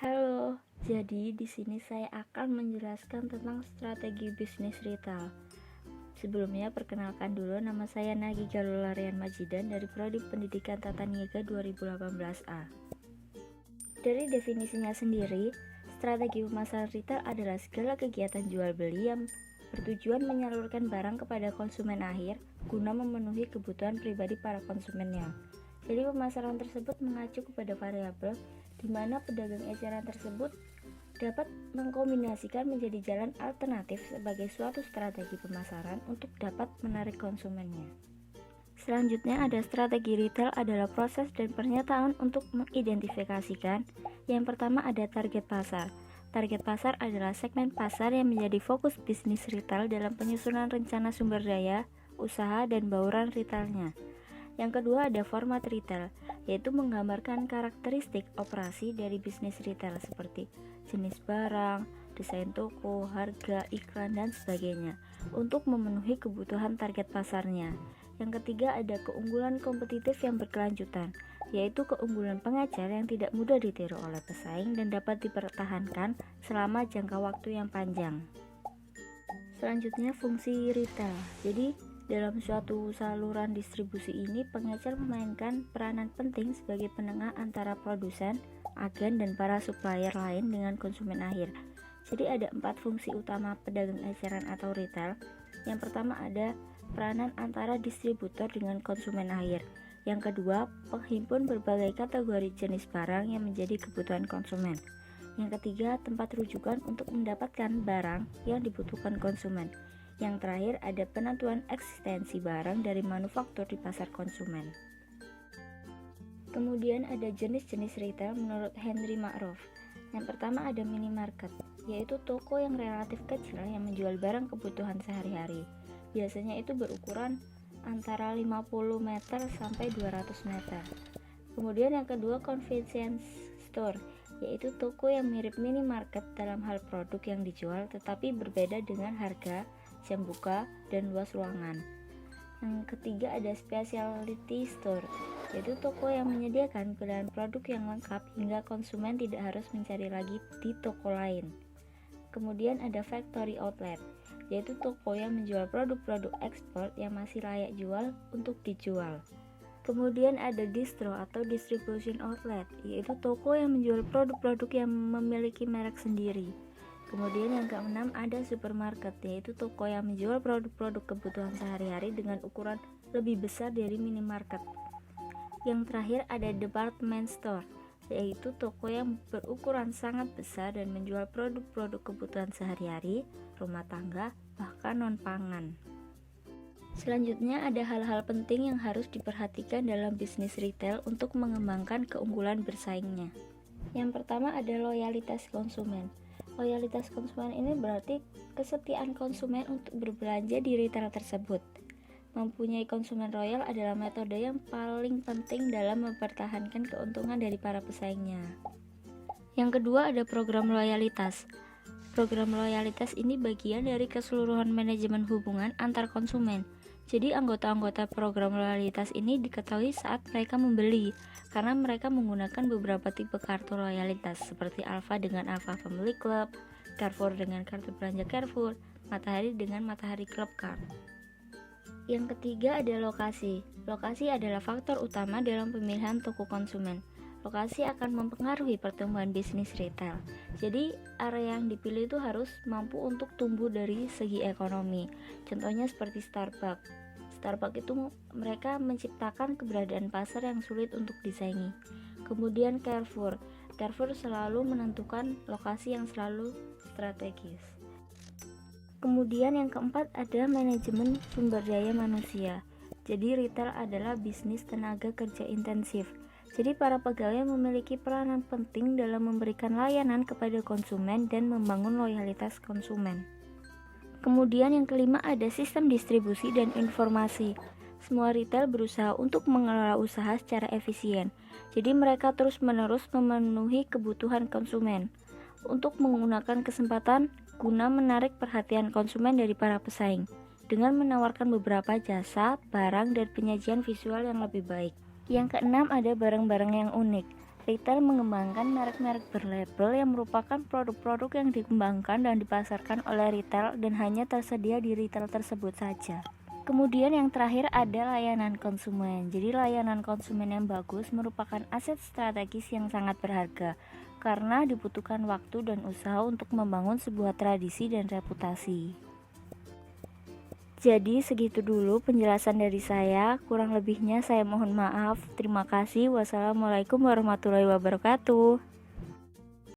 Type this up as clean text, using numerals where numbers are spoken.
Halo, jadi di sini saya akan menjelaskan tentang strategi bisnis retail. Sebelumnya perkenalkan dulu, nama saya Nagi Galularian Majidan dari Prodi Pendidikan Tata Niaga 2018A. Dari definisinya sendiri, strategi pemasaran retail adalah segala kegiatan jual beli yang bertujuan menyalurkan barang kepada konsumen akhir guna memenuhi kebutuhan pribadi para konsumennya. Jadi pemasaran tersebut mengacu kepada variabel di mana pedagang eceran tersebut dapat mengkombinasikan menjadi jalan alternatif sebagai suatu strategi pemasaran untuk dapat menarik konsumennya. Selanjutnya ada strategi retail adalah proses dan pernyataan untuk mengidentifikasikan. Yang pertama ada target pasar. Target pasar adalah segmen pasar yang menjadi fokus bisnis retail dalam penyusunan rencana sumber daya, usaha, dan bauran retailnya. Yang kedua ada format retail, yaitu menggambarkan karakteristik operasi dari bisnis retail seperti jenis barang, desain toko, harga, iklan, dan sebagainya untuk memenuhi kebutuhan target pasarnya. Yang ketiga ada keunggulan kompetitif yang berkelanjutan, yaitu keunggulan pengecer yang tidak mudah ditiru oleh pesaing dan dapat dipertahankan selama jangka waktu yang panjang. Selanjutnya fungsi retail. Jadi dalam suatu saluran distribusi ini, pengecer memainkan peranan penting sebagai penengah antara produsen, agen, dan para supplier lain dengan konsumen akhir. Jadi ada 4 fungsi utama pedagang eceran atau retail. Yang pertama ada peranan antara distributor dengan konsumen akhir. Yang kedua, penghimpun berbagai kategori jenis barang yang menjadi kebutuhan konsumen. Yang ketiga, tempat rujukan untuk mendapatkan barang yang dibutuhkan konsumen. Yang terakhir ada penentuan eksistensi barang dari manufaktur di pasar konsumen. Kemudian ada jenis-jenis retail menurut Henry Ma'ruf. Yang pertama ada minimarket, yaitu toko yang relatif kecil yang menjual barang kebutuhan sehari-hari. Biasanya itu berukuran antara 50 meter sampai 200 meter. Kemudian yang kedua convenience store, yaitu toko yang mirip minimarket dalam hal produk yang dijual tetapi berbeda dengan harga, jam buka, dan luas ruangan. Yang ketiga ada specialty store, yaitu toko yang menyediakan pilihan produk yang lengkap hingga konsumen tidak harus mencari lagi di toko lain. Kemudian ada factory outlet, yaitu toko yang menjual produk-produk ekspor yang masih layak jual untuk dijual. Kemudian ada distro atau distribution outlet, yaitu toko yang menjual produk-produk yang memiliki merek sendiri. Kemudian yang keenam ada supermarket, yaitu toko yang menjual produk-produk kebutuhan sehari-hari dengan ukuran lebih besar dari minimarket. Yang terakhir ada department store, yaitu toko yang berukuran sangat besar dan menjual produk-produk kebutuhan sehari-hari, rumah tangga, bahkan non-pangan. Selanjutnya ada hal-hal penting yang harus diperhatikan dalam bisnis retail untuk mengembangkan keunggulan bersaingnya. Yang pertama ada loyalitas konsumen. Loyalitas konsumen ini berarti kesetiaan konsumen untuk berbelanja di retail tersebut. Mempunyai konsumen loyal adalah metode yang paling penting dalam mempertahankan keuntungan dari para pesaingnya. Yang kedua ada program loyalitas. Program loyalitas ini bagian dari keseluruhan manajemen hubungan antar konsumen. Jadi anggota-anggota program loyalitas ini diketahui saat mereka membeli, karena mereka menggunakan beberapa tipe kartu loyalitas seperti Alfa dengan Alfa Family Club, Carrefour dengan kartu belanja Carrefour, Matahari dengan Matahari Club Card. Yang ketiga ada lokasi. Lokasi adalah faktor utama dalam pemilihan toko konsumen. Lokasi akan mempengaruhi pertumbuhan bisnis retail. Jadi area yang dipilih itu harus mampu untuk tumbuh dari segi ekonomi. Contohnya seperti Starbucks. Starbucks itu mereka menciptakan keberadaan pasar yang sulit untuk disaingi. Kemudian Carrefour. Carrefour selalu menentukan lokasi yang selalu strategis. Kemudian yang keempat ada manajemen sumber daya manusia. Jadi retail adalah bisnis tenaga kerja intensif. Jadi para pegawai memiliki peranan penting dalam memberikan layanan kepada konsumen dan membangun loyalitas konsumen. Kemudian yang kelima ada sistem distribusi dan informasi. Semua retail berusaha untuk mengelola usaha secara efisien. Jadi mereka terus-menerus memenuhi kebutuhan konsumen untuk menggunakan kesempatan guna menarik perhatian konsumen dari para pesaing dengan menawarkan beberapa jasa, barang, dan penyajian visual yang lebih baik. Yang keenam ada barang-barang yang unik. Retail mengembangkan merek-merek berlabel yang merupakan produk-produk yang dikembangkan dan dipasarkan oleh retail dan hanya tersedia di retail tersebut saja. Kemudian yang terakhir ada layanan konsumen. Jadi layanan konsumen yang bagus merupakan aset strategis yang sangat berharga karena dibutuhkan waktu dan usaha untuk membangun sebuah tradisi dan reputasi. Jadi segitu dulu penjelasan dari saya, kurang lebihnya saya mohon maaf. Terima kasih. Wassalamualaikum warahmatullahi wabarakatuh.